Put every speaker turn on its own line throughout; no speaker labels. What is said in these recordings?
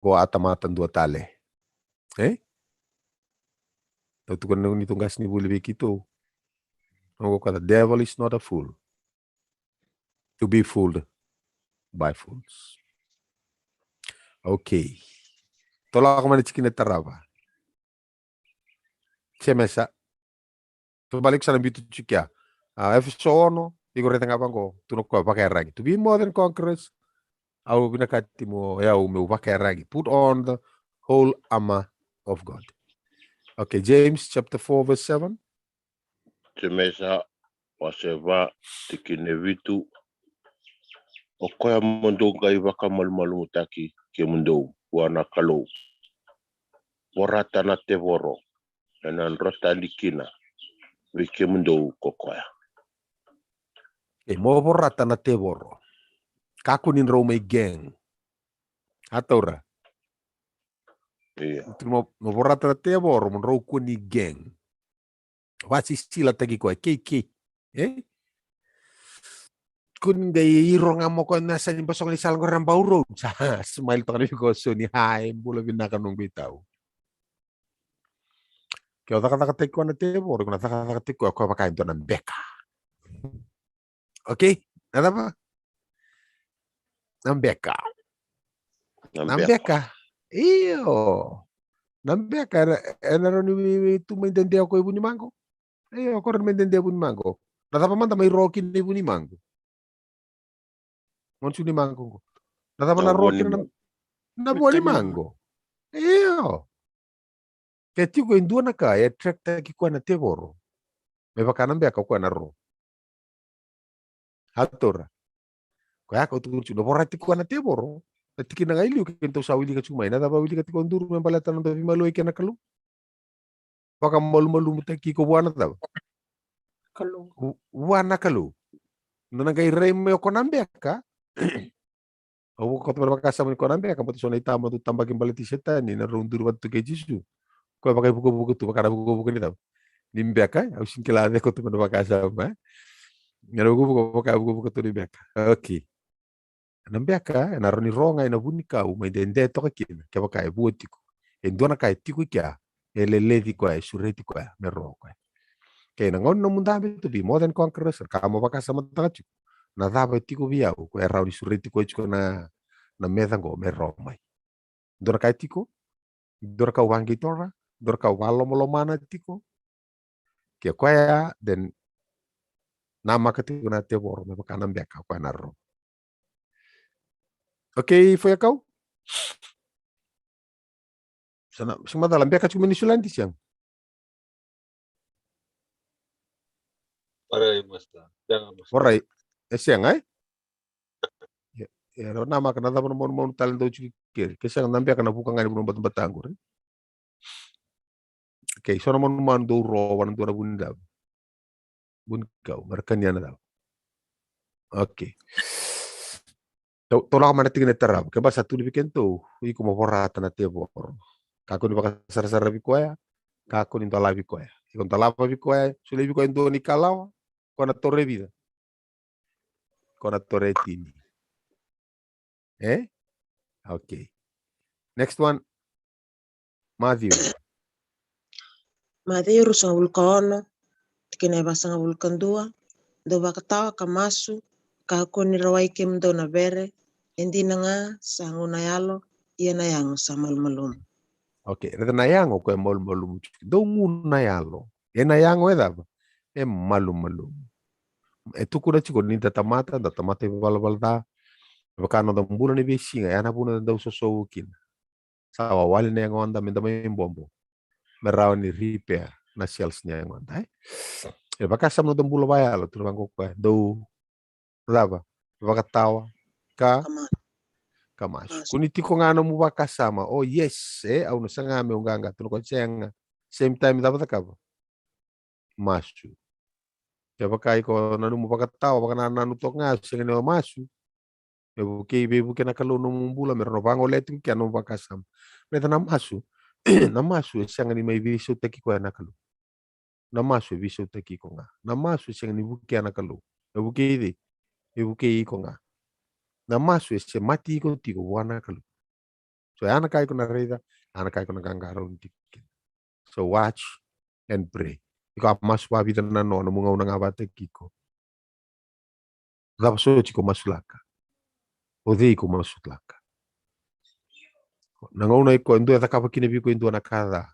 go atamatan dua tale. Tu kan ni tunggas ni buli begitu. Go kata devil is not a fool to be fooled by fools. Okay. Tolak mana cikin teraba. Cemesa. Tu balik sana bitu cikia. Efeso iko reta ngapango tuno ko pakai ragi. To be more than conquerors. Au binakati mo ya ume pakai ragi. Put on the whole armor of God. Okay, James chapter 4 verse 7.
Temesa waseva tikine vitu okoya mondo gai waka malu taki ke mundo wana kalau warata na tevoro enan rota likina wike mundo kokoya.
Mo borrata na tevoro. Kakunin Rome gang. Atora.
Iya.
Mo borrata na tevoro mon ro kuni gang. Wasi sila tagi ko KK. Kun gay irong amo ko nasa ni basong ni salgo ram bauro. Smile to kami ko so ni hai bula binakanong bitaw. Kaya taka teko na tevoro kuna taka teko ako pakain to ng beka. Okay? Nada ba? Nambeka. Iyo. Nambeka era ni tu maintendia ko ibu ni mango. Ako rin maintendia ibu ni mango. Nada pa man may rokin ni ibu ni mango. Monsu ni mango ko. Nada pa na rokin na buwan ni mango. Iyo. Kaya tiyo ko indua na ka, track taki ko na tevoro. May baka nambeka ko na ro. Hatora. Kaya ako tukunin na borati ko na tevoro. Tiki na ngailiw kento sa wili ka chumay na taba wili ka tiko nduru men balatan ng maluay ka na kalu. Baka malu-malu mo taki ko buwan na taba.
Kalu.
Buwan na kalu. Nang kay rey mo ko nambeka. Ako ko to makasama ko nambeka mo to so na itama to tambagin balati setan ni na runduru wat kay Jisu. Ko baka buko-buko to baka buko-buko ni taba. Nimbeka au sinkilade ko to makasama. Ngaro buko baka buko to nimbeka. Okay. Nambeka na roni ronga ina bunika u mai dende to kina ke baka e buotiko e ndona kai tiku kya e lelevi ko e sureti ko me ro ko ke na ngon no munda be to be more than conquerors ka mo baka sama tachu na daba tiku bia ko e rauni sureti ko chiko na meza ngo me ro mai ndona kai tiku ndona ka wangi tora ndona ka walo molo mana tiku ke ko ya den nama ka tiku na te bor me baka nambeka ko na ro. Okay, foi kau? Sana semua dalam biar cuma nisulan di siang.
Parai masta. Jangan masta.
Orai, siang ay? Ya, nama kena tahu mau talento cikir. Kesang nampi akan bukan ngani belum batang anggur. Okay, so naman do rawan do bunda. Bun kau, mereka ni ana. Okay. Tolak mana tinggal terap. Keba satu dibikin tu, iku mau porata na tebor. Kako ni baka sar-sar bikoya, kako ni tola bikoya. Ikon tola bikoya, sudah bikoya do ni kalau, kona torre vida. Kona torre tini. Okay. Next one. Matthew.
Matthew rusa vulkono, tikine basanga vulkandua, do bakatawa kamasu, kako ni rawai kem do na bere, indi nga sangu na yalo, iya na yang sa malmalum.
Okay, reta na yang ko malmalum. Do ngun na yalo. E na yang eda ba? E malum. E tu kuna chiko ni tatamata balbalda. Baka no dambuna ni besinga, yana buna da usoso kina. Sawa wali na yang onda minta may bombo. Meraw ni repair na shells niya yang onda. E baka sam no dambulo bayalo tu bang ko do lava. Baka tawa ka kamas. Kuniti ko nga no mo baka sama. Oh yes, au no sanga me unganga tu ko chenga. Same time dapat ka ba? Masu. Ya baka iko nanu mo baka tawa baka nanu to nga singa no masu. Buke na kalu nung bula meron bango letu kya no bakasam. Meta na masu. Na masu siyang ni may viso teki ko na kalu. Na masu viso teki ko nga. Na masu siyang ni buke na kalu. Buke idi. Buke ko nga. Na masu siya mati ko tiko wana kalu. So ana kai kuna reida, ana kai kuna kangaro tikin. So watch and pray. Iko mas wa vida na no munga una ngabate kiko. Dava so chiko masulaka. Odi ko masulaka. Nangauna iko ndo ataka pakine biko ndo na kada.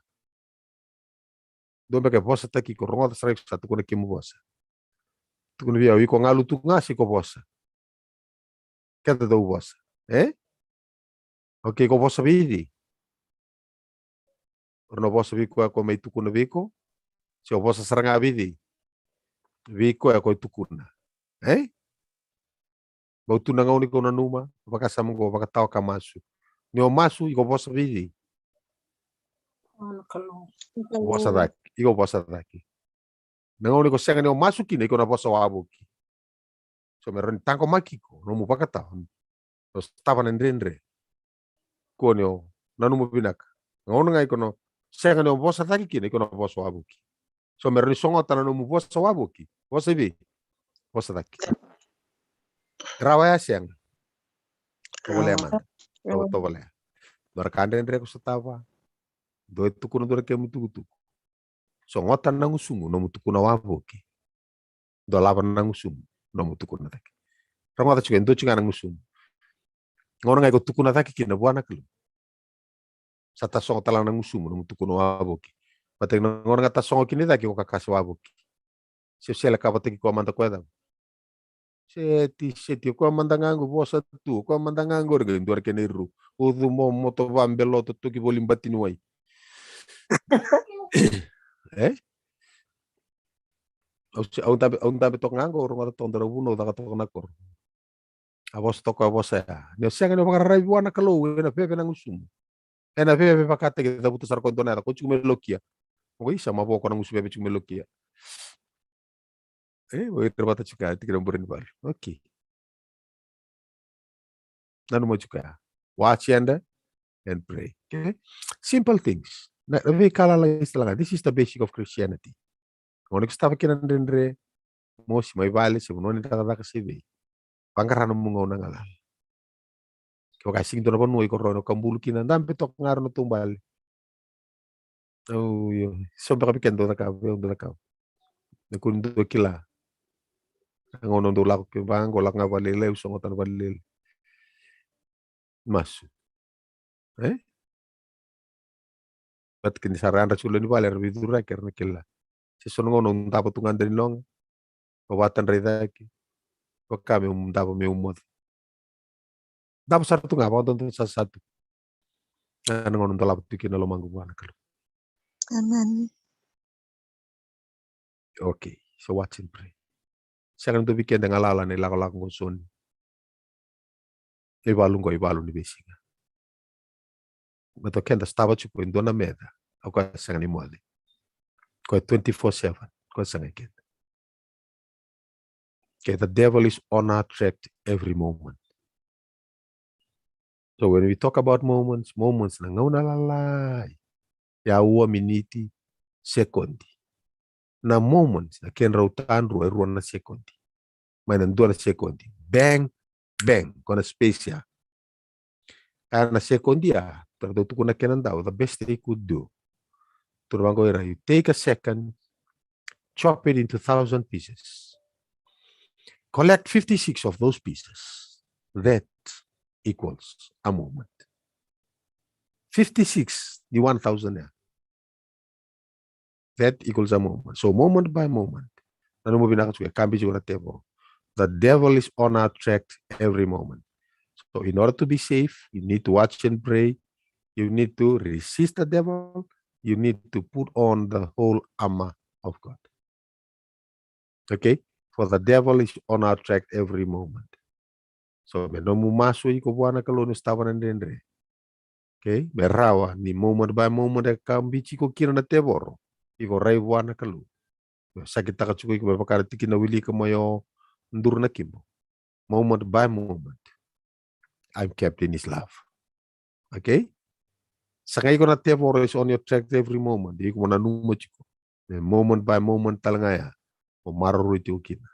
Ndo beke posa taki ko ronga srek satu kuna kimu posa. Tu kuna via iko ngalu tu ngasi ko posa. Kata do posa. Okay, ko posa vidi. Orno posa biko ko mai tu kuna biko. Se o posa saranga vidi. Biko ko tu kuna. Bau tu nangauni ko na numa, baka samu ko baka tau ka masu. Ni o masu iko posa vidi. Posa daki, iko posa daki. Nangauni ko senga ni o masu kina iko na posa wabuki. So meron tangko makiko, no mu baka tau. So stava nendre. Ko ni o nanu mo pinaka. Nangauni nga iko no senga ni o posa daki kina iko na posa wabuki. So meron ni songo tana no mu posa wabuki. Posa vi. Posa daki. Rawaya siang. Tobole man. Tobole. Dorkande ndre ko stava. Do tukuna dore ke mutuku. So ngota nangusumu no mutukuna waboki. Do lava nangusumu no mutukuna taki. Rangota chuke ndo chinga nangusumu. Ngona ngai ko tukuna taki kina buana kelu. Sata songo tala nangusumu no mutukuna waboki. Pate ngona ngata songo kini taki ko kakasi waboki. Se kaba taki ko manda kweda. Seti ko manda ngangu bosa tu ko manda ngangu rege ndor ke neru. Udu mo moto vambelo to tuki bolimbatini wai. Aun tabi tok ngango orang tok ndara buno daga tok nakor. Abos tok abos ya. Ne siang ne bakara buana kalau na pepe nangusum. Na pepe pakate kita butuh sar kontonera ko chume lokia. Ko isa mabo ko nangusu pepe chume lokia. Oi terbata chuka tikira burin bar. Okay. Nanu mo chuka. Watch and pray. Okay. Simple things. Na we kala la istilah. This is the basic of Christianity. Ngonik stava kinandendre mosi mai vale se non daga daga sebe. Pangarano mungo nangala. Ko kasing to no ko rono kambulu kina ndampe tok ngar no tumbal. Oh yo, so baka pikendo na ka, do na ka. Ne kun do kila. Ngono do lak ke bang ko lak nga balele uso ngotan balele. Masu. Bat kin saran rasul ni bale rabi dura kerne kila. Se sono ngono ndapa tungan dari long. Watan reda ki. Ko kami ndapa me umot. Dapa satu nga pa don satu. Ano ngono ndala pikin lo manggu bana kalo.
Amen.
Okay, so watch and pray. Sekarang tu bikin dengan lala ni laku ngoson. Ibalung ni besiga. Beto kenda stava chupo indona meda. Ako sangan ni mole. Ko 24/7. Ko sangan kenda. Okay, the devil is on our track every moment. So when we talk about moments na ngauna lalai. Ya uwa miniti sekondi. Na moments na ken rautan ruan na sekondi. May nandun na sekondi. Bang, bang, kona space ya. Kaya na sekondi ya, tertutu kuna kenan daw, the best they could do. Turbango era, you take a second, chop it into 1,000 pieces. Collect 56 of those pieces. That equals a moment. 56, the 1,000 ya. That equals a moment. So moment by moment. Nanu mo binaka kambi juga tebo. The devil is on our track every moment. So in order to be safe, you need to watch and pray. You need to resist the devil. You need to put on the whole armor of God. Okay? For the devil is on our track every moment. So menomu maso iko buana kalau nustava nandendre. Okay? Berawa ni moment by moment kambi chiko kira na teboro. Iko rai buana kalau. Sakit taka chuko iko bepakara tiki na wili kamayo ndur na kimbo. Moment by moment. I'm kept in his love. Okay? Sakay ko na teboro is on your track every moment. Di ko mo nanuma chiko. Moment by moment talanga ya. O maruru iti ukina.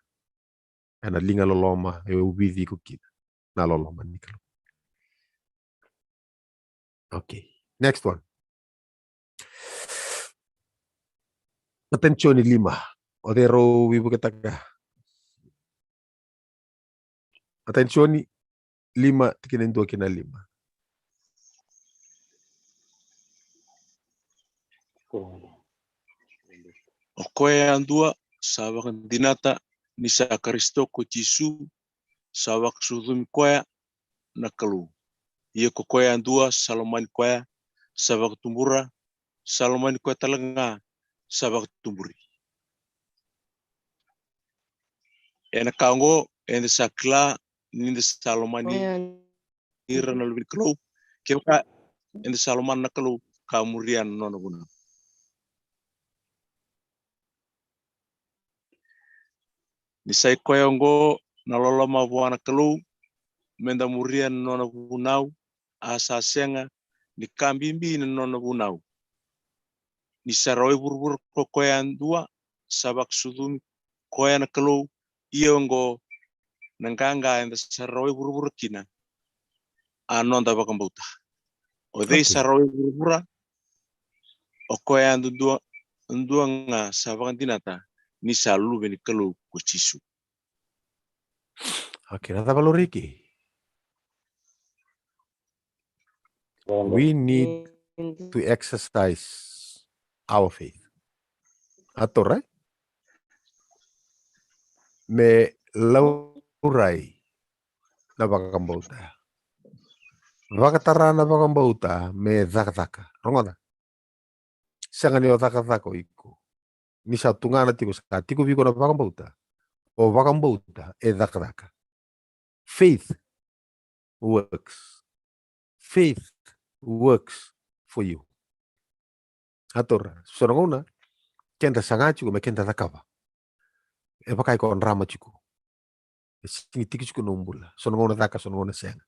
Ana linga loloma. E ubidi ko kina. Na loloma nikalo. Okay. Next one. Attenzione 5. Odero wibu ketaga. Attenzione 5 tikinin 2 kina 5.
O koe andua sawak dinata ni sa Kristo ko Jisu sawak sudum koe na kalu. Ia ko koe andua salomani koe sawak tumbura salomani koe talanga sawak tumburi. Ena kaungo ena sakla ni salomani ira na lubin kalu. Kaya ena saloman na kalu kamurian nono guna. Ni sai koe ongo na lola mabuana kalu menda murian nona bunau asa senga ni kambimbi nona bunau ni saroi burbur ko koyan dua sabak sudum koyan kalu iongo nanganga enda saroi burbur kina anon da bakam bauta o dei saroi burbura o koyan dua nga sabak dinata ni salu beni kalu ko Jisu.
Okay, nada valoriki. We need to exercise our faith. Ato, right? Me laurai na bakambauta. Vakatara na bakambauta me zakataka. Rongoda. Sangani o zakatako iku. Ni sa tungana tiku sa tiku viko na bakambauta. O bakambauta e zakataka. Faith works. Faith works for you. Atora, sorongona, kenda sangachiku me kenda zakava. E pakai kon rama chiku. Singi tiki chiku no mbula. Sorongona zaka, sorongona senga.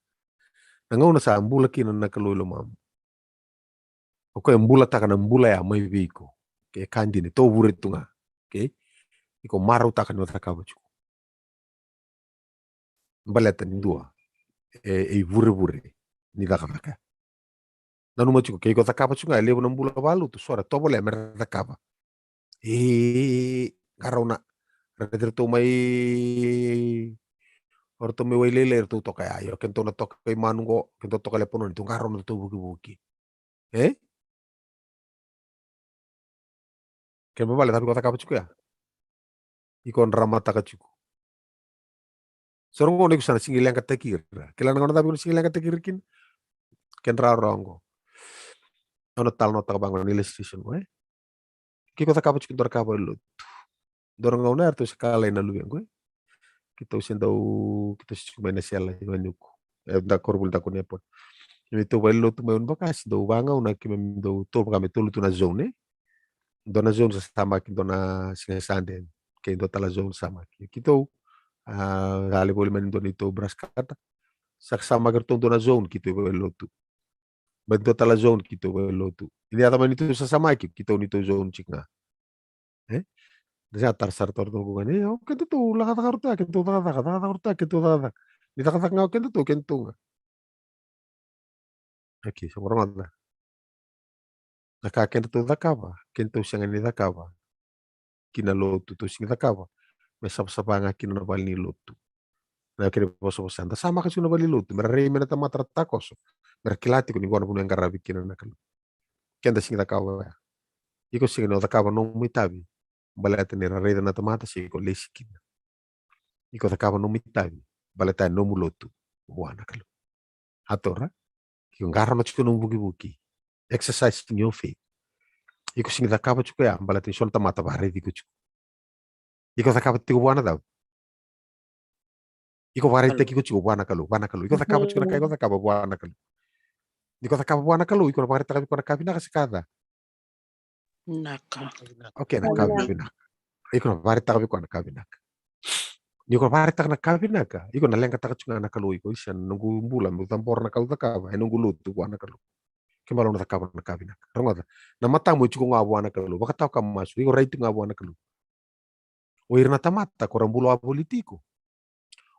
Nangona sa mbula kina na kaluilo mamu. Oko mbula taka na mbula ya mai viko. Ke kandine to vure tunga. Okay? Iko maru taka no zakava chiku. Mbaleta ni dua. E vure ni zakava. Nanu machiku ke iko zakava chiku levo na mbula valu tu suara tobo le mer zakava. Karona retrito mai orto me wailele tu toka ayo kento na toka kay manungo kento toka le pono tu karona tu buki ke me vale tapi kota kapachuku ya ikon ramata kachuku sorongo ne kusana singi lenga tekir kila ngona tapi singi lenga tekir kin ken rongo ono tal nota bangon ni station ko ki kota kapachuku dor kapa lu dor ngona artu sekala na lu ko kita usendau kita cuma nesela nyuku da korbul da konepon itu bello tu meun bakas do banga una que me do to para me tulu tu na zone dona zone sama que dona singesande que do tala zone sama que kito ali boli men do nito braskata sak sama gerton dona zone kito bello tu men do tala zone kito bello tu ini ada men itu sama que kito nito zone chikna Desa tar sartor to ko gani o kento tu la kata karta kento da ni ta kata ngau kento tu kento aqui sobrang nakakenta tu dakava kento sangani dakava kina lotu tu sing dakava me sapanga kina na bali lotu na kire poso santa sama kasi na bali lotu merre mena ta matra takoso merkilati ko ni gona puno ngarabi kina na kalu kenta sing dakava iko sing no dakava no mitabi balata ni rare na tamata si ko lesikina iko dakava no mitabi balata no mulotu wana kalu atora ki ngara machiko no buki exercise in your faith iko sing dakava chuko ya balata son tamata bare di kuchu iko dakava tigo wana da iko bare te kiko chuko wana kalu iko dakava chuko na kai iko dakava wana kalu iko dakava wana kalu iko bare taka iko na kabina kasikada
Naka.
okay na kabina iko bare taka iko na kabina iko bare taka na kabina ka iko na lenga taka chuko na kalu iko isan nunggu bulan tampor na kalu dakava nunggu lutu wana kalu kembalo na takava na kabina rongoda na mata mo chuko ngabu wana kalu baka tau kam masu iko right ngabu wana kalu oir na tamata ko rambulo a politiko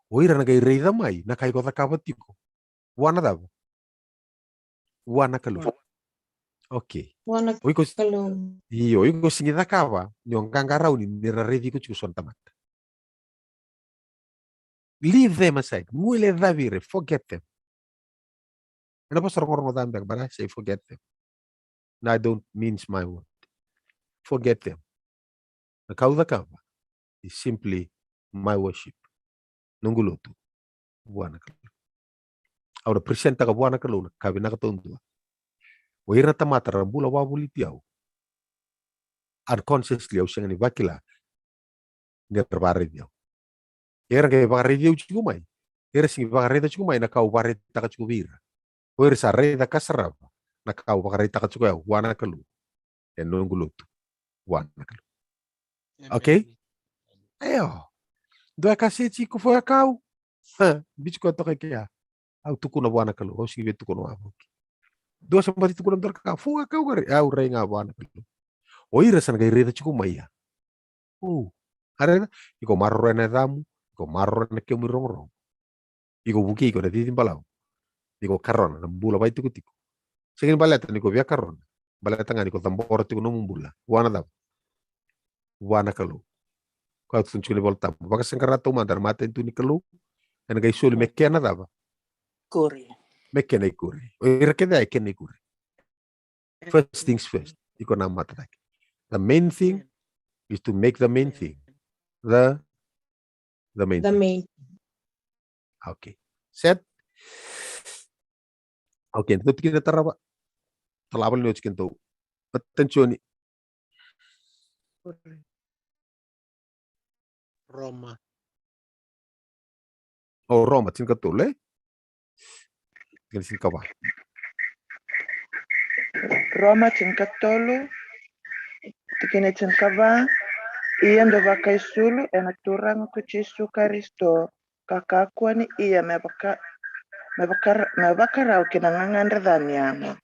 oir na gai rei damai na kai ko takava tiko wana da Wana kalu. Okay.
Wana
Oiko
kalung.
iyo iko singida kawa nyong kangarau ni niraredi ko chuson tamat. Leave them aside. Muile davire. Forget them. And I was wrong but I say forget them. And I don't mince my word. Forget them. The kauda kawa is simply my worship. Nungulutu. Buana kalu. Ahora presenta ka buana kalu kabi nakatuntua. Oira tamata rambula wabuli tiau. Unconsciously au singani vakila. Ngerbare tiau. Era ke bakare tiau chumai. Era singi bakare tiau chumai na kau bare taka chukubira. Oira sa reda kasaraba. Na kau bakare taka chukau buana kalu. En nungulutu. Buana kalu. Okay? Ayo. Dua kasih chico foi a kau. Bicho ko toke kia. Au tuku na buana kalu. Au singi tuku na wabu. Dua sampai tuku na mdorka. Foi a kau gari. Au rei nga buana kalu. Oira san kai reda chumai ya. Arena, iko marro na damu, iko marro na kemu rong. Iko buki iko na titin balau. Iko karona na mbula bai tiku tiku. Singin baleta niko via karona. Baleta ngani ko tambora tiku no mbula. Wana dam. Wana kalu. Kau tunjuk ni volta. Baka sengkarato mandar mata itu ni kalu. En gai suli mekkena daba.
Kuri.
Mekkena ikuri. Ira keda ikena ikuri. First things first. Iko na mata lagi. The main thing is to make the main thing. The main
The
thing.
main.
Okay. Set. Okay, itu kita terapa. Terlabel ni ucikin tu. Attention.
Roma.
Oh, Roma, sin katule. Sin kawa.
Roma tinkatolo, tikine tinkava, iya ndo vakaisulu enaturanga kuchisu karisto, kakakwani iya mebakarau kinanganganda dhanyama.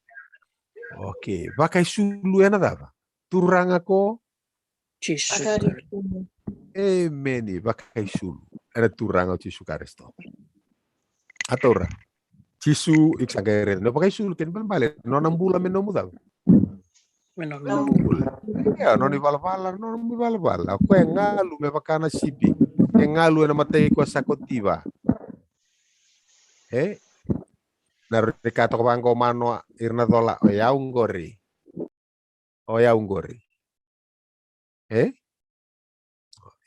Okay, vakai sulu ena dava. Turanga ko.
Chisu.
Meni vakai sulu. Ena turanga chisu karisto. Atora. Chisu iksagere. No vakai sulu ken bale. No nambula menomu dava. Nambula. Ya, no ni bala-bala, no ni bala-bala. Ko ngalu me vakana sipi. Ngalu ena matei ko sakotiva. Narikato ko bango mano irna dola o ya ungori.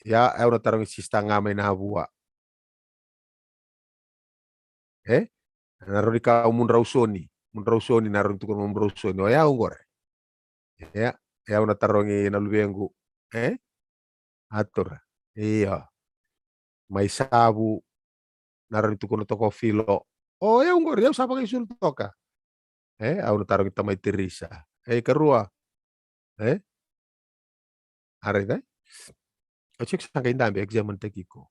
Ya una tarong sistanga me na bua. Narika mun rausoni narun tukun mun rausoni o ya ungori. Ya una tarong na lubengu. Atur. Iya. Mai sabu narun tukun toko filo. Oh ya ungori ya sapa kay sul toka. Una tarong tamay Teresa. Karua. Arida. O chik sa kain dambi examen tekiko.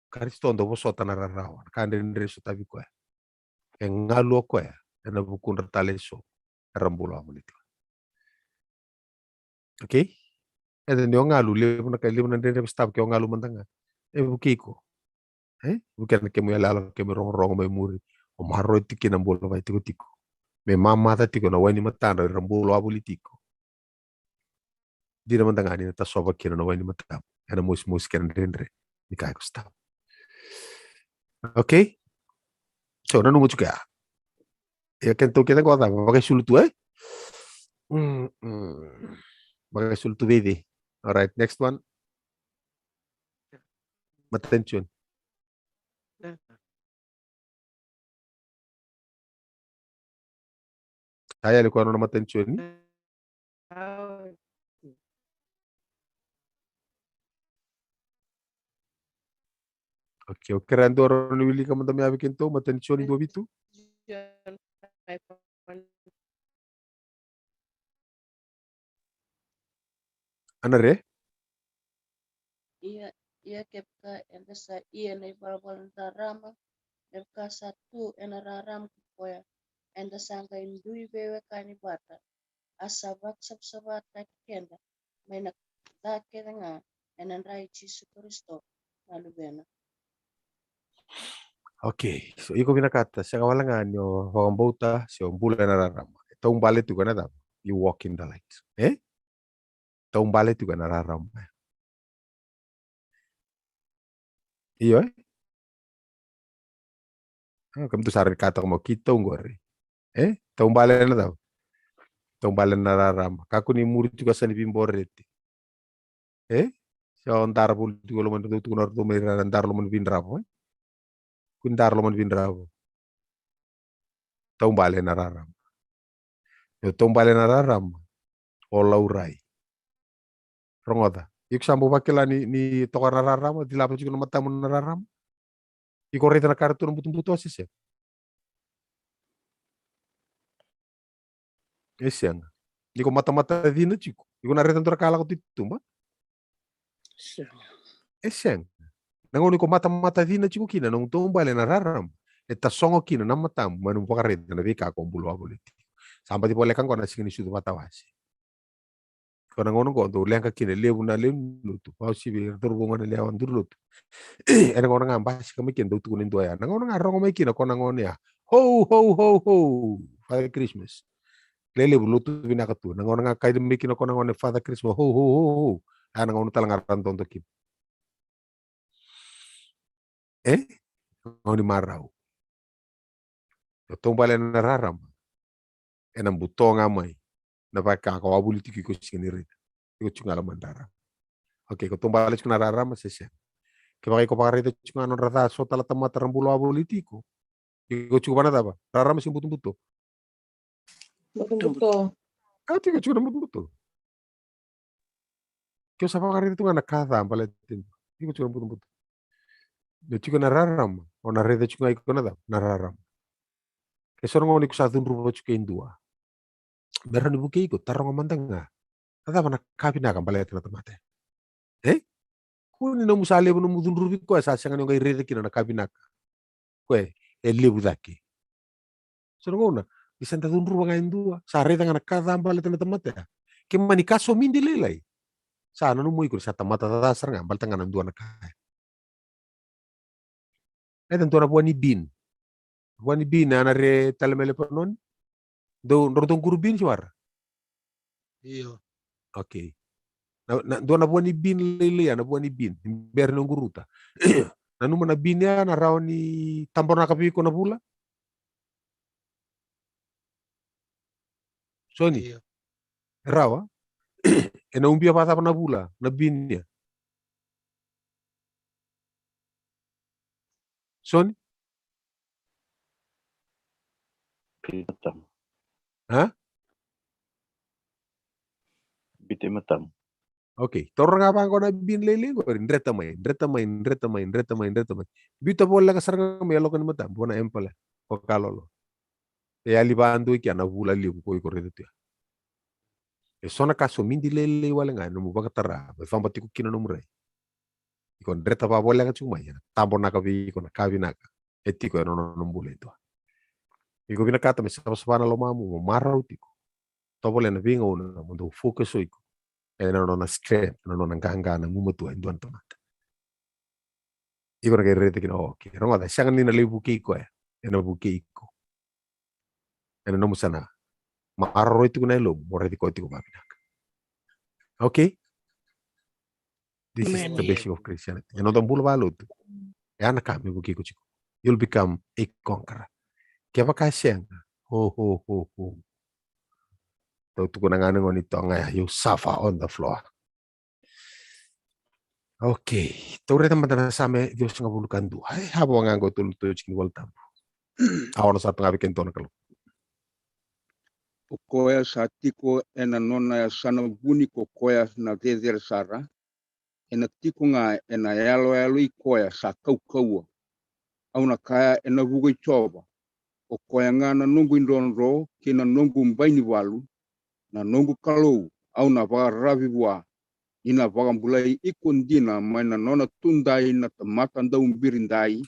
Karisto ndo bosota na rarawan. Kande nreso tabi ko. Ngalu ko na bukun rataleso. Rambulo amunito. Okay? Then yung ngalu libo na nre stab ko ngalu mandanga. Bukiko. Bukan ke mo yalalo ke mo rong may muri. O marro tiki na bulo bay tiko. May mama tiko na wani matan rambulo abulitiko. Di naman tanga ni tasoba kina na wani matam. Ana mus kina nre. Ni kaya ko stab. Okay? So, nanu mo juga. Ya kento kita ko ta, pakai sulutu Pakai sulutu baby. All right, next one. Attention. Saya alikuwa anaona attention. Okay, kerando ron wili ka man dami abikin to, attention do bitu. Anare?
Ia kepka endesa ia na ibalabal darama nepka satu enararam kupoya endesa nga indui bewe kani bata asabak sabsabat kenda mena take nga enandrai Yesu Kristo malubena.
Okay, so iko binakata sa kawalangan yo hongambota so mbula na rarama. Tong bale tu kana da. You walk in the light. Tong bale tu kana rarama. Iyo kam tu sarin kata mo kita ngore. Tong bale na daw. Tong bale na rarama. Kaku ni muri juga sani bimborete. So andar bul tu lo man tu nor tu may andar lo man bindrabo. Kundar lo man bindrabo. Tong bale na rarama. Yo tong bale na rarama. Ola urai. Rongoda. Ik sambo bakela ni toka na rarama di lapo juga mata mo na rarama. Iko reta na kartu no butum asis ya. Esiang. Iko mata-mata dina chico. Iko na reta ntora kala ko titumba. Esiang. Nangon iko mata-mata dina chico kina nung tumbale na rarama. Eta songo kina na matam manum pakareta na vika ko bulo aboliti. Sampai di kan kona singini sudu mata wasi. Kona ngono ko do lenka kina lebu na lutu. Pau si bi turbo ngana lewan durlut. Ena ngono ngamba si kami kendo tu kunin doya. Nangono ngarongo mai kina kona ngono ya. Ho ho ho ho. Father Christmas. Lele bulutu binaka tu. Nangono nga kai demi kina kona ngono Father Christmas. Ho ho ho ho. Ana ngono talang aran tonto kim. Ngono marau. Tombale na raram. Ena butonga mai. Na baka ko abuliti ko sini rita. Iko chungala mandara. Okay, ko tombale chuna raram sesya. Que vai ko pagarita chunga non rata so tala tamata rambulo abolitico. Iko chuga na daba. Raram sin buto.
Betul-betul.
Iko chuga na buto. Kyo sa pagarita tu na kada ambaletin. Iko chuga buto. De chuga na raram. O na rede chunga iko na daba. Na raram. Que sono ngoni ko sa dun rubo chuga indua. Meron ni buke iko tarong mandanga. Ada mana kapi na kambaletin na tamate. Kuni no musale no mudun rubi ko sa sanga ngai rede kina na kapi na. Kwe lebu daki. Sono ngona. Isanta dun ruba ngai indua. Sa rede ngana kada ambaletin na tamate. Ke mani kaso mindi lelai. Sa no mo iko sa tamata dasar ngambal tanga ndua na kaya. Tentu na buani bin. Buani bin na re talemele panon. Do ndorong kurbin suara.
Iyo.
Okay. Na do na buani bin lele na buani bin. Ber no guruta. Na numa na bin ya na raw ni tambor na kapi ko na bula. Soni.
Iyo.
Rawa. Na umbia pata pa na bula. Na bin niya. Soni.
Matam.
Ha?
Bite matam.
Okay. Torong nga pa ko na bin lele ko. Reta may. Bito bola ka sarang may alo ka ni matam. Buona empala. O kalolo. E alibando iki ana bula liu ko iko reta tuya. E sona kaso mindi lele wala nga no mubaka tara. Be famba tiku kino no murai. Iko reta pa bola ka chuma ya. Tambo na kabi iko na kabi na ka. Etiko no bula ito. Iko binakata me sa na lo mamu marau tiko. Tobole na vinga una mundo focus iko. E no na strength no na ganga na mumutu induan tomata. Iko na kay rete kino okay. Ronga da siya ni na libu kiko ya. Eno buki iko. Eno no musana. Mararo ito na ilo more di ko ito kumabinak. Okay? This is the basic of Christianity. Eno tong bulo balot. E ana kami buki ko chiko. You'll become a conqueror. Kaya makasiyang, ho. Tautu ko na nga nung ito nga, you suffer on the floor. Okay. Tauri naman na sa amin, Diyos nga bulukan do. Ay, habo nga nga tulong-tulong chikin wal tambo. Ako na sa pangabi kento na kalo.
Koya sa tiko ena nona ya sana buni ko koya na vezer sara. Ena tiko nga ena yalo i koya sa kau. Au na kaya ena vugo i choba. O koya nga na nungu indonro ki na nungu mbaini walu na nungu kalou au na vaga raviwa ina vaga mbulai ikundina mai na nona tundai na tamata ndau mbirindai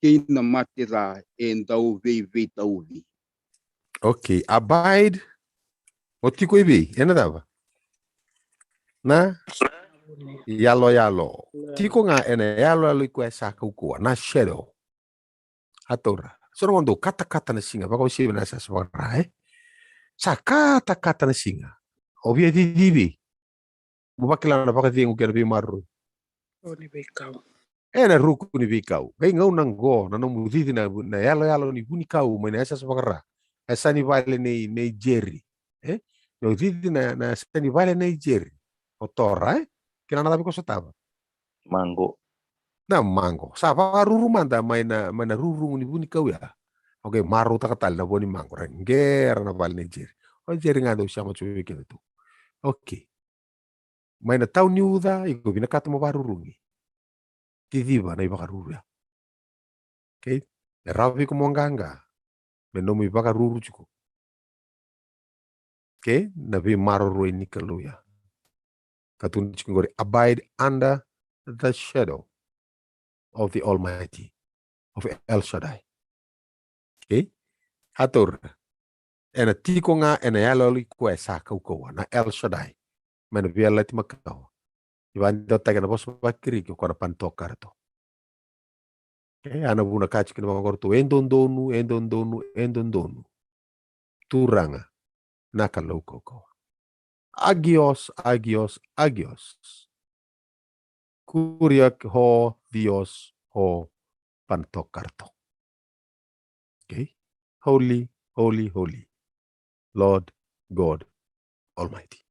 ki na mate da e ndau vei tauvi.
Okay, abide. O tiko ibi, ena dava. Na yalo. Tiko nga ena yalo i koya sa kau na shadow. Hatora. Sora ngondo kata-kata na singa baka usi na sa swara sa kata-kata na singa. Obia di dibi. Mubakila na baka tingu kena bi maru.
Oni bekau.
Na ruku ni bikau. Gai ngau nang go na nang mudidi na yalo ni buni kau mai sa swara. Esa ni vale ni Jerry. No didi na sa ni vale ni Jerry. Otora kina na tabi ko sa taba.
Mango.
Na mango. Sa pa ruru manda mai na ruru ni buni kau ya. Oke, maru takatal na boni mango rengger na val ni Jerry. O Jerry nga daw siya machuwi kina to. Oke. Mai na tau ni uda iko binakata mo barurungi. Tidiba na ibakaruru ya. Oke. Rabi ko monganga. Menomu ibakaruru chuko. Oke, na bi maruru ini kaluya. Katun chikongori abide under the shadow of the Almighty, of El Shaddai. Okay? Hatur. Ena tiko nga ena yaloli kwe sa kaukawa na El Shaddai. Mena via lati makau. Iban do taga na boso bakiri ko na pantokar to. Okay? Ana buna kachi kina mangorto endondonu. Turanga. Nakalau kaukawa. Agios. Kuriak ho Dios ho pantokarto. Okay? Holy. Lord God Almighty.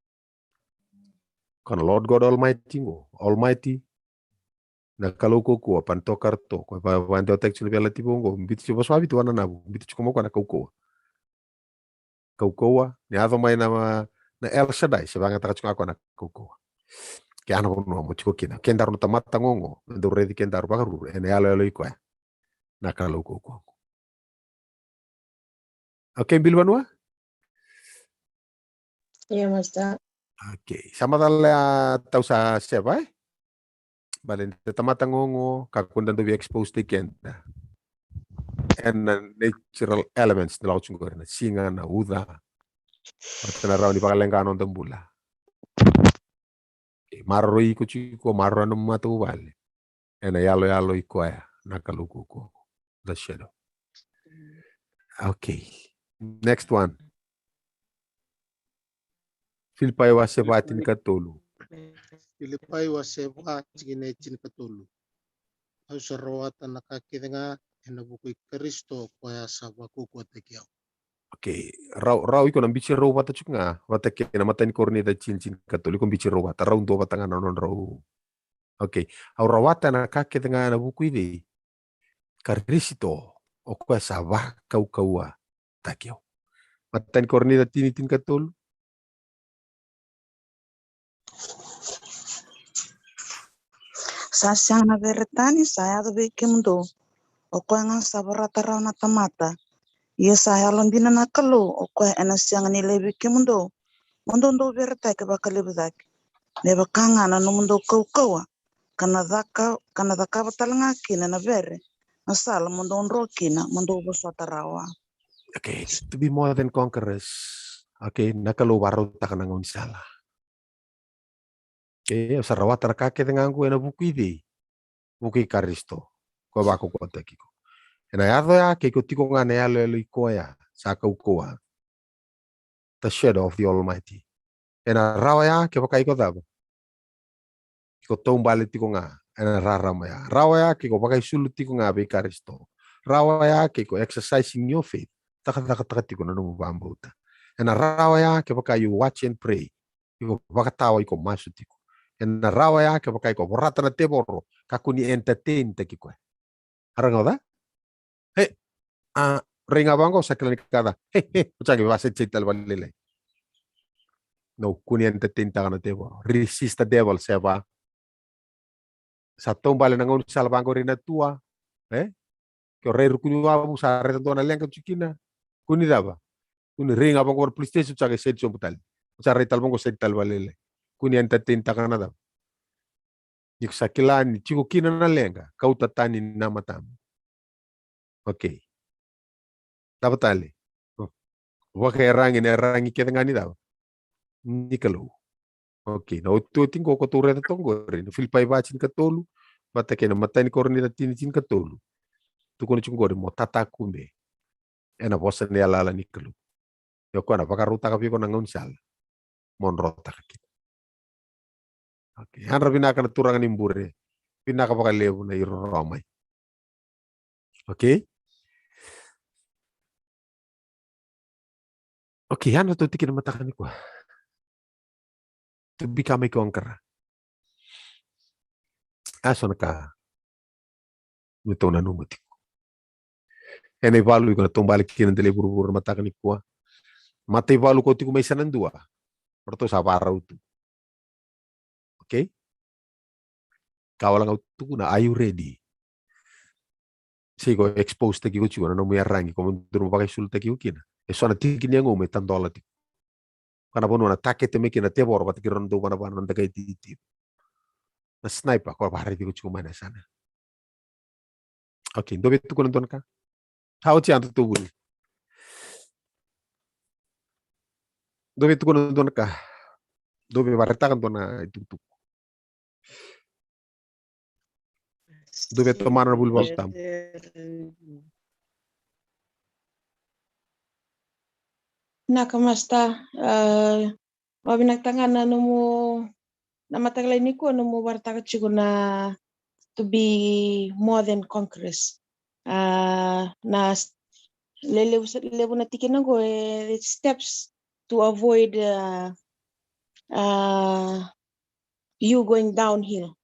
Kana Lord God Almighty ngo. Almighty. Na kalau koko pantokarto. Ko pa wande otek chile bela tipo ngo. Mbiti chupa swabi tu wana nabu. Mbiti chukomo kwa na kaukoa. Kaukoa. Ni adho mai na El Shaddai. Sebanga taka chunga kwa na kaukoa. Ke ana kono mo chiko kina. Kendaru no tamata ngongo. Ndo redi kendaru bakaru. Ene alo iko ya. Na kalau koko. Okay, Bilbanua?
Iya, Master.
Okay. Sama dala tau sa siapa Balen tamata ngongo kakundan to be exposed to kenta. And natural elements na lauchung ko na singa na uda. Patana raw ni pakalenga non tambula. Marro ko chiko marro no matu vale. Ena yalo iko ya nakaluko ko. The shadow. Okay. Next one. Filipai wa sebatin katulu.
Filipai wa seba chigine chin katulu. Au sarawata nakakidanga enabukoy Kristo kwa sabaku kwa tekiao.
Okay, raw iko nang bichi raw bata chunga bata ke na matan korni da chin katulu ko bichi raw bata raw ndo bata nga non raw. Okay, au rawata na kake nga na buku ide. Kristo o kwa sabak kawa takyo. Matan korni da tin katulu.
Sasiang na veritani saya do bekimdo. O kwa nga sabarata raw na tamata. Iya saya lombina na kalu o kwa ena siang ni lebi kimdo. Mundo ndo verita ke bakalibudak. Neba kanga na mundo kaukawa. Kana daka batalanga kina na vere. Nasala mundo onro kina mundo bosata rawa.
Okay, to be more than conquerors. Okay, nakalo waro takanang unisala. Okay, sa rawata na kake nga ko na buku ide. Buku Kristo. Ko bako ko takiko. Ena yado ya ke ko tiko nga na yalo ikoya sa kaukoa. The shadow of the Almighty. Ena rawa ya ke baka iko dabo. Ko tombale tiko nga ena rarama ya. Rawa ya ke ko baka isulu tiko nga be Kristo. Rawa ya ke ko exercising your faith. Taka tiko na nung bambuta. Ena rawa ya ke baka you watch and pray. Iko baka tawa iko masu tiko. Ena rawa ya ke baka iko borata na teboro kakuni entertain takiko. Harangoda? Hey, ringa bango sa klinikada. Hey, uchagi basa chital balile. No, kuni entertain taka na teboro. Resist the devil, seba. Sa tombale na ngon sa bango rin na tua. Kyo reru kuni wabu sa retanto na lenga chikina. Kuni daba. Kuni ringa bango police station uchagi sedi somputal. Sa retal bango sedi tal balile. Kuni entertain taka na daba. Yuk sa kilani chiko kina na lenga. Kau tatani na matamu. Okay. Dapat tali. Waka rangi kita ngani daw. Ni kalau. Okay, no tu tingo ko ture ta tongo rin. Filipai bachin katolu. Bata kena matani korni da tinitin katolu. Tukuni chungori mo tata kumbe. Ena bosa ni ala ni kelu. Yo ko na pakaruta ka piko nangun sal. Mon rota ka kita. Oke, hanra binaka na turangan imbure. Binaka baka lebu na iro romay. Oke? Oke, hanra to tikin matakan ko. To become a conqueror. Aso na ka. Mito na numati. Ene valu ko na tumbalik kinan dele buru-buru matakan ko. Mate valu ko tiku may sanandua. Porto sa paraw tu. Okay? Kawalang autu na, are you ready? Sigo expose teki ko chigona no mo yarangi ko drum pakai sul teki ukina. Eso na tikin yang ume tandola ti. Kana bono na takete me kina tebor bat kiron do mana bana nda kay titi. Na sniper ko bahari ti ko chuma na sana. Okay, do betu ko don ka. How ti antu tubul. Do betu ko don ka. Do be barata kan dona itu. Do betu mana bul tam.
Nakamasta, wabinagtangan na mo na matagalay ni ko no mo warta na to be more than conquerors. Na lebu na tikin ko steps to avoid you going downhill.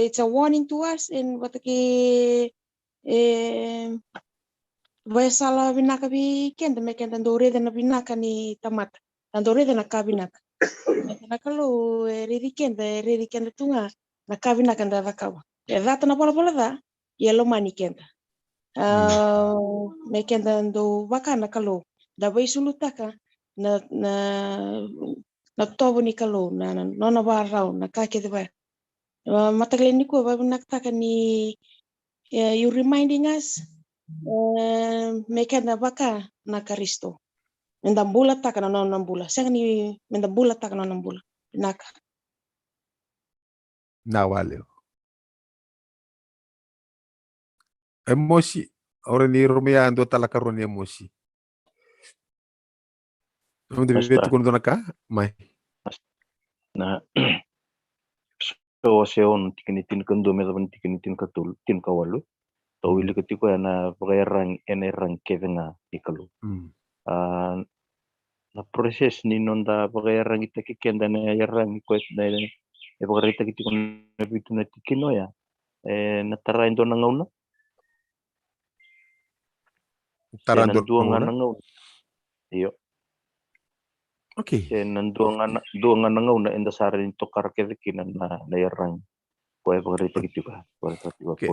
It's a warning to us in what Vaisala binaka bi kenda me kenda ndore na binaka ni tamata. Ndore na kabinaka. Nakalo riri kenda tunga na kabinaka nda vakawa. Data na bola da yellow money kenda. Me kenda ndo vakana kalo. Da vaisulutaka na tobo ni kalo na nona barao na kake de ba. Matagle ni ko ba nakataka ni you reminding us mekenda baka na Karisto. Mendambula taka na nambula. Sanga ni mendambula taka na nambula. Naka.
Na valeu. Emosi. Ora ni romea ando talakaroni emosi. Onde betu ko don ka? Mai.
Na so seon tikinitin kendo me daban tikinitin katul tin kawalu. Tawili ketiko na pagayarang enerang kevenga ikalu. Na proses ni nonda pagayarang itakikenda na yarang ikwet na pagayarita kitiko na bitu na tikino ya. Natarain do nangauna.
Tarando
nangauna. Iyo.
Okay.
Nanduangan nangauna enda sarin tokar kevikinan na yarang. Kaya pagayarita kitiko.
Okay.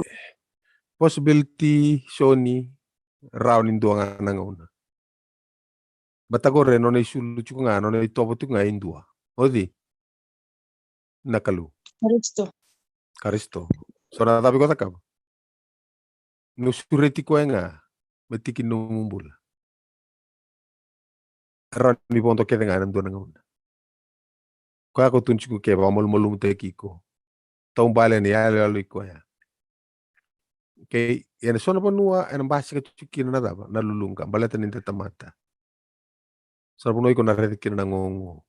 Possibility Sony round indua nga una. Batagore non isulu chuku nga non itopo tu nga indua. Odi. Nakalu. Karisto. So na tabi ko takab. Nusureti ko nga metikin numumbul. Ron mi ponto kede nga nandua nga una. Ko ako tunchuku ke ba molum teki ko. Taung bale ni alu ko ya. Okay, yan so na panua en base ka chukin na daba nalulungka baleta ninte tamata. So na punoy ko na redikin na ngongo.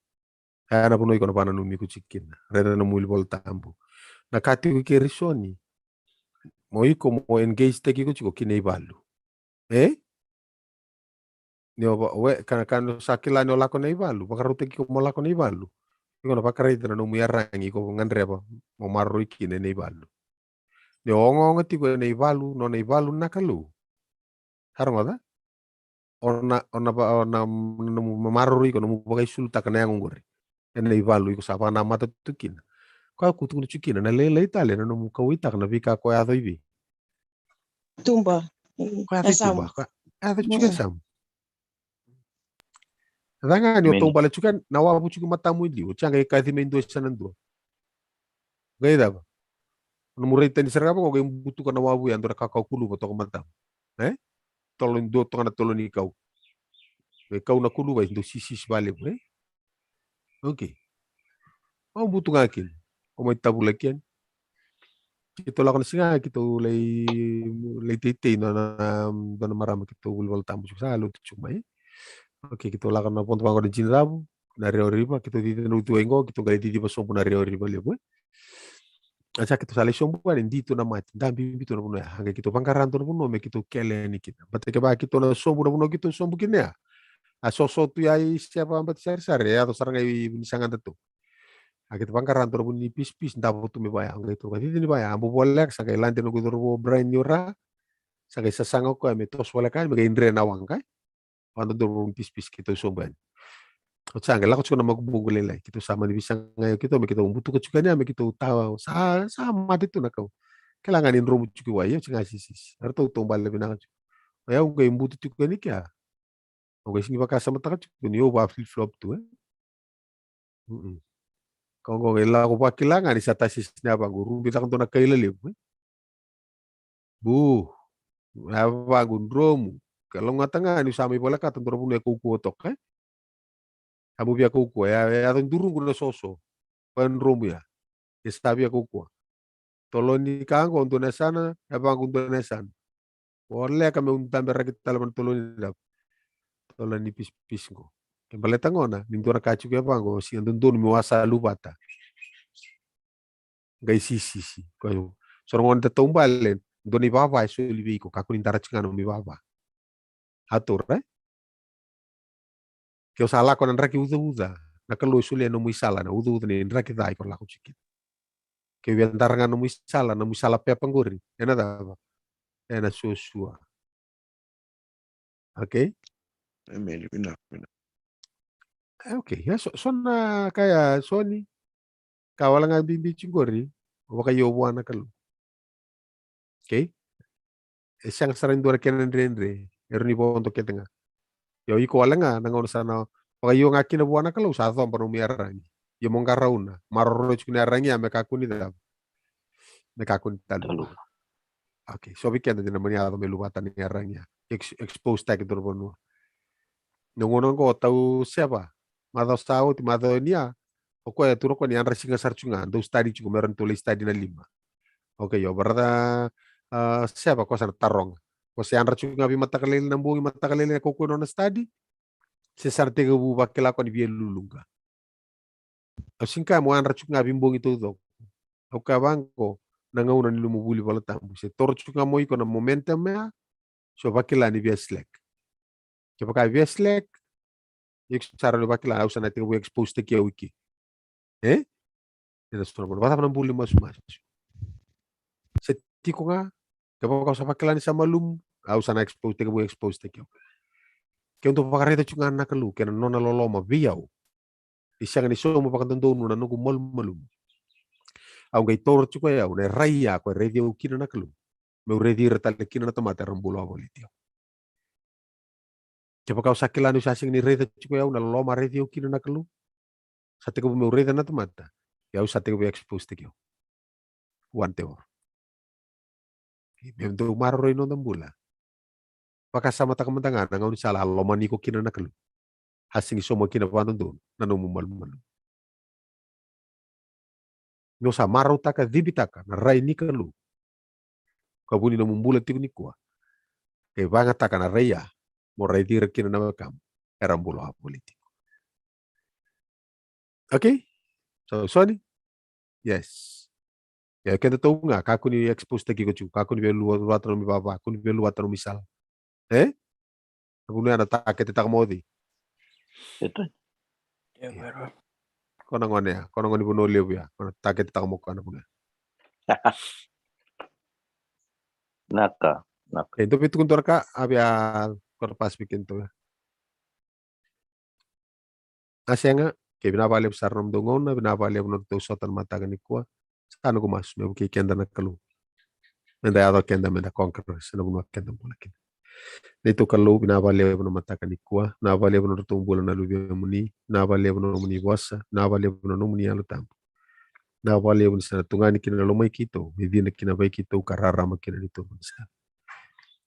Kaya na punoy ko na pananumi ko chikin. Reda na mulbol tambo. Nakati ko kirisoni. Mo iko mo engage teki ko chiko kineibalu. Nio we kana sakila no lako neibalu. Pakaru teki ko mo lako neibalu. Iko na pakarita na numuyarangi ko ngandre ba mo marro ikine neibalu. Nio ongo tiko neibalu no neibalu nakalu. Harang ada? Ona marro iko no mo pakai sulta kana yang ngore. Neibalu iko sapa na mata tukin. Kwa kutu chukina na lele Italia no muka wita na vika ko ado ibi.
Tumba.
Ko ado tumba. Ko ado chuka sam. Danga ni otom bala chuka na wa bu chuka matamu ili. Uchanga ikati mendo sanando. Gaida ba. No murita ni serga ko gay butu kana wa bu ya ndora kakau kulu ko to matam. Tolong do to kana tolong ni kau. Kau na kulu ba ndo sisis bale Okay. Mau butu ngakin. O may tabulakian. Kita lakukan singa kita lay titi na marama kita ulwal tambu salo cuma oke kita lakukan na ponto bango de jinrabu na riba kita titi no tu engo kita gali titi pasompo na riba lebo acha kita sale sombo kan dito na mati dambi bito na puno ya hanga kita pangkaranto na puno me kita kele ni kita bate ke ba kita na sombo na puno kita sombo kini ya asoso tu ya siapa ambat sari ya atau sarang ai binisangan tu kita pangkaranto na puno ni pis ndapo tu me baya hanga itu kan ni baya ambo bolek sakai lante no kudur brain yura sakai sasango ko me tos wala kan me indre na wang kai pando dur pis kita somban Otsanga lako tsukuna magubugulilay kita sama ni bisang ngayon kita umbuto ka tsukanya me kita tawa sa mati tu nakaw kailangan in room tsuki wayo tsinga sisis arto tumbal lebi na kaya ugay umbuto tsukani kya ugay singi baka sama taka tsukani yo ba flip flop tu kung ila ko pa kailangan isa tasis na bang rumbi ta kanto nakailalim bu apa gundromu kalau ngatanga ni sami pala ka tandoro puno kuku otok Abu bia kuku ya atong durung kuna soso pan romu ya estabia kuku toloni kango untuk nesana apa untuk nesan orle kami untan berakit talaman toloni dap toloni pis ko kembali tangona nintura kacu ke pango si antun mi wasa lubata gai sisi ko sorongon te tombalen doni baba iso libi ko kakun intara cingano mi baba atur que os ala con raki uza na kalau sule no muisala na uza ni raki dai con la kuchikit que vi andar no muisala pe panguri ena da ena susua okay okay ya son kaya soni kawala nga bimbi chingori waka yo buana kalu okay siyang sarin dora kenan rendre erni bonto ketenga yo iko wala nga nangon sana waka yo nga kina buana kalu sa thom pano miarani yo mongka rauna maroro chukuni arangi ame kakuni da me kakuni talu okay so weekend na mani ado me lubatan ni arangi expose tag dorbono nongono ko tau siapa mado sao ti mado nia Oko ya turo ko ni anra singa sarchunga do study chuko meron tulis study na 5. Okay yo berada siapa ko sana tarong. Ko si anra chunga bi matakalil na bungi matakalil na kukuno na study. Si sarte ko bu bakila ko ni biel lulunga. Singka mo anra chunga bi bungi to do. O ka banko nangauna ni lumubuli wala tambu. Si tor chunga mo iko na momentum ya so bakila ni biel slack. Kapag biel slack ik sara lo bakila ausa na tigo expose te kia wiki. Ina sura bono bata panambuli mas setiko nga kapag kau sa pakilani sa malum au sana expose te kyo kaya untuk pakarita chunga na kalu kaya nona loloma biyaw isang ni so mo pakantondo no na nugu malum au gay toro chuko ya una raya ko radio kina na kalu me ready retale kina na tomate rambulo abolitio kapag kau sa kilani sa sing ni radio chuko ya una loloma radio kina na kalu sa tiko me ready na tomata ya usa tiko expose te kyo wante or Memang maro ino dambula. Pakasama ta kamantangan ang sala lomani ko kina nakalu. Hasing iso mo kina panon doon nanomu malu. No sa maro taka dibitaka na rai ni kalu. Kabuni no mumbula tiku ni kuwa. Kay banga taka na raya mo rai dira kina na makam. Erambulo ha politiko. Okay? So, Sony? Yes. Ya kenda tahu nga kaku ni expose tagi ko chu kaku ni belu watano mi baba kaku ni belu watano misal aku ni ana taket tak modi
Ito.
kono ngone buno liu ya kono taket tak mo kana buno
Naka.
itu pitu kuntor ka abia korpas bikin to asenga ke binabale besar nom dongon na binabale buno to sotan mata gani kwa ano ko mas me buki kenda na kalu menda ado kenda menda conquerors na buno kenda mula kin dito kalu binabale buno mata kani kwa na bale buno tumbula na lubi muni na bale buno muni wasa na bale buno muni alu tampo na bale buno sana tungani kina lomai kito vidina kina bai kito karara makina dito sa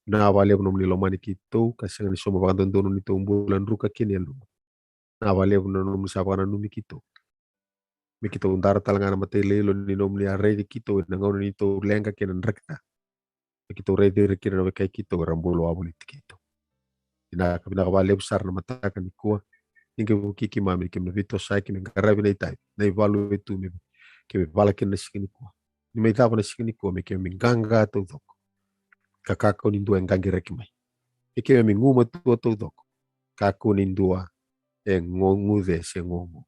na bale buno muni lomani kito kasanga ni soma bakanton dono ni tumbulan ruka kini alu na bale buno muni sabana numi kito Me kita undara talangana mate lelo ni nom ni arre di kito na ngau ni to lenga kenan rekta. Me kita re di rekira na kai kito rambulo abuli kito. Ina kabina kabale besar na mataka ni kuwa. Ninge buki ki mami ki me vito sai ki me garabi na itai. Na ivalu itu me ki me bala ken na sikini kuwa. Ni me tapa na sikini kuwa me ki me ganga to doko. Kakako ni ndua ngangi reki mai. E ki me nguma tu to doko. Kako ni ndua e ngongu de se ngongu.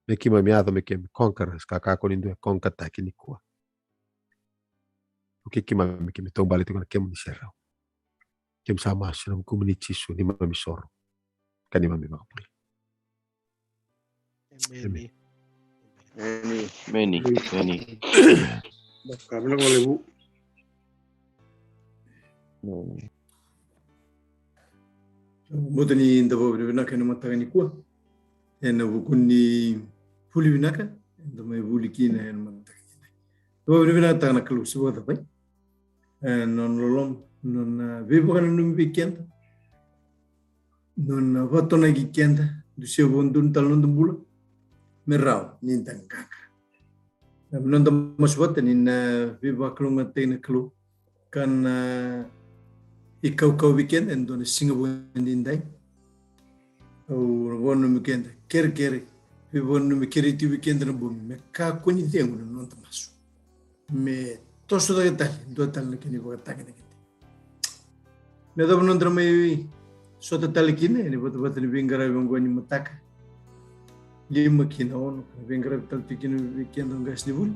Me ki me miado me ki me conquerors kakako ni ndua konkata ki ni kuwa. O ki mami ki me tombali tu kana kemu ni serau. Kem sama sila mkumuni chisu ni mami soro. Kani mami makapuli.
Amen.
Many.
Kabla ko lebu. Mutani ndabo binaka ni mataga ni kwa. Ena bukuni puli binaka ndama buli kina en mataga. Ndabo binaka na kalu suwa tapai. Non lolom non vivo kana num weekend. Non vatona weekend du se bondun talon dumbula. Merau nintangaka. Non da maswata nin vivo klunga tena klu kan ikau weekend en don Singapore nindai. O wonu weekend ker vivo no keri weekend na bumi me ka kuni tengu non da masu. Me tosto da tal do tal na kini ko ta kini. Me da non drama sota tal kini ni bot ni bingara bongo ni mataka. Lima kina ono bingara tal tikini weekend on gas ni bul.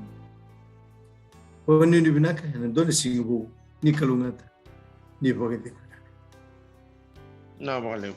O ni binaka na don Singapore ni kalungata ni bogete.
Na vale.